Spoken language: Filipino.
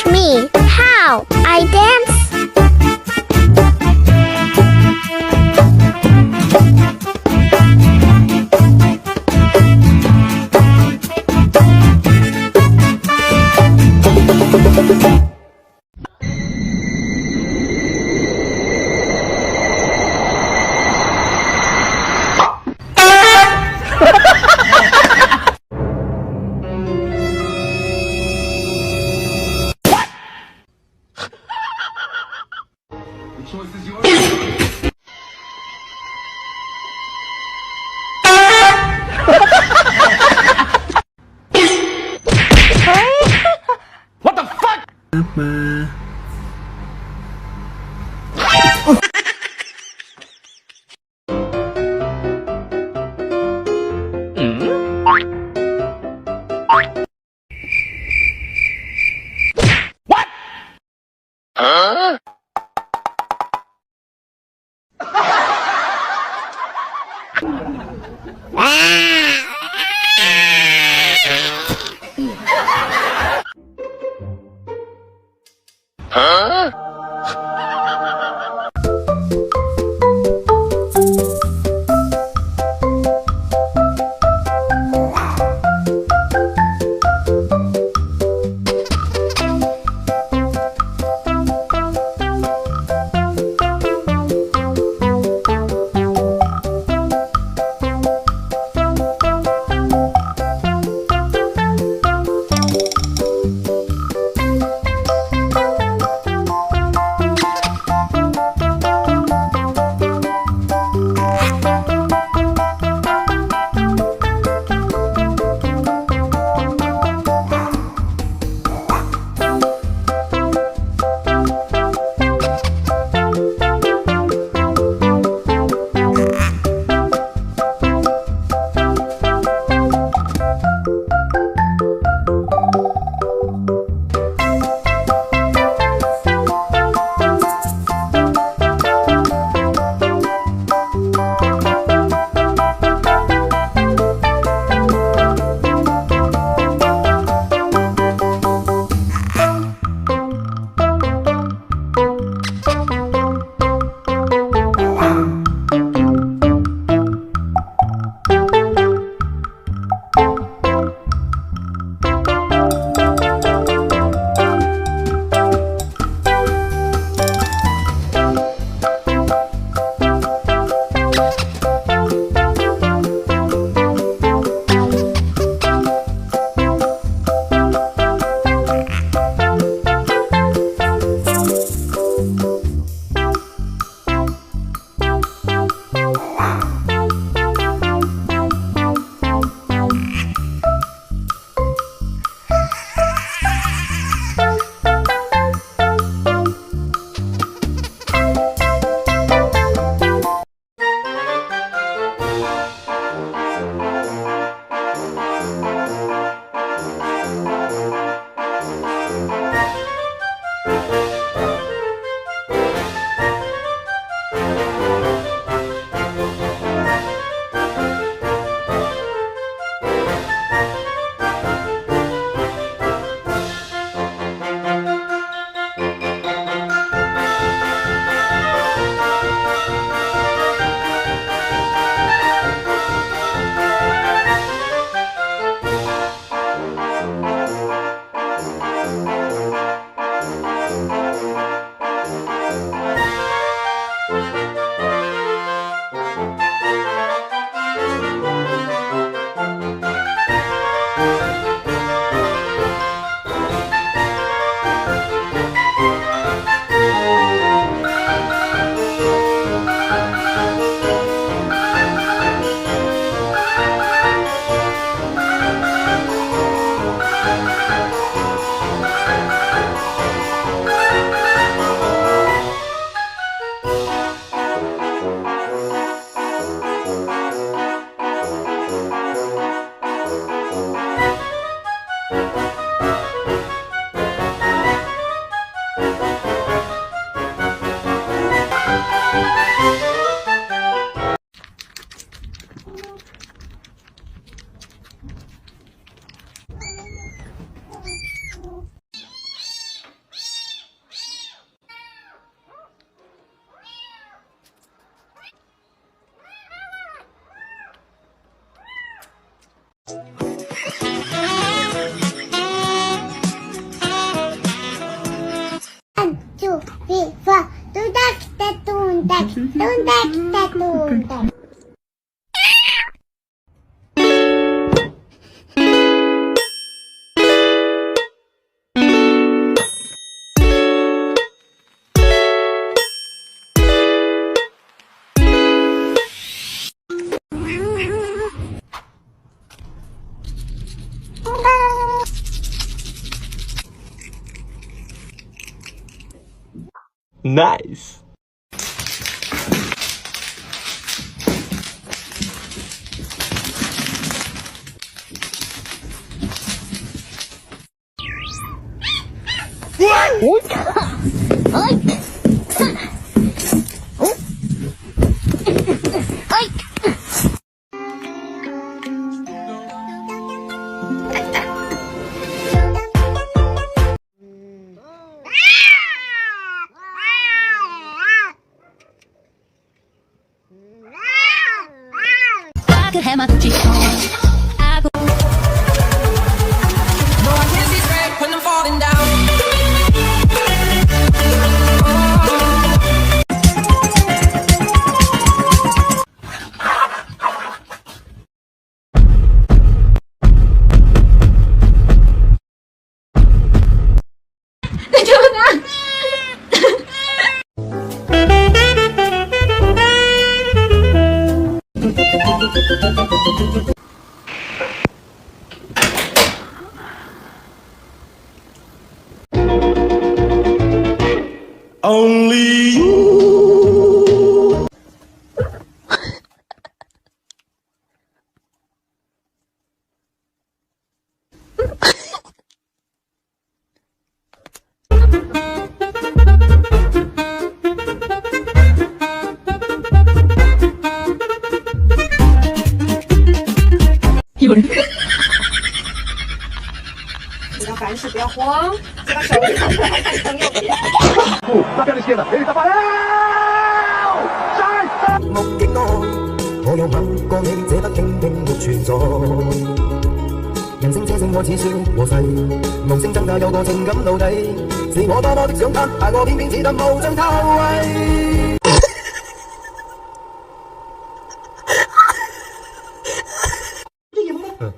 Teach me how I dance. The choice is yours. What the fuck? What? Huh? Huh? One, two, three, four. Tundak, tundak, tundak, tundak. Nice. I could have my Gucci on. I go. No, I can't see straight when I'm falling down. Only you. Saca a la izquierda. ¡Él está parado! ¡Sai! 目擊愛，我有吻過你，這不經經沒存在。人聲車聲開始消和逝，無聲爭架有個情感到底，是我多麼的想他，但我偏偏只得無盡偷窺。這樣嗎？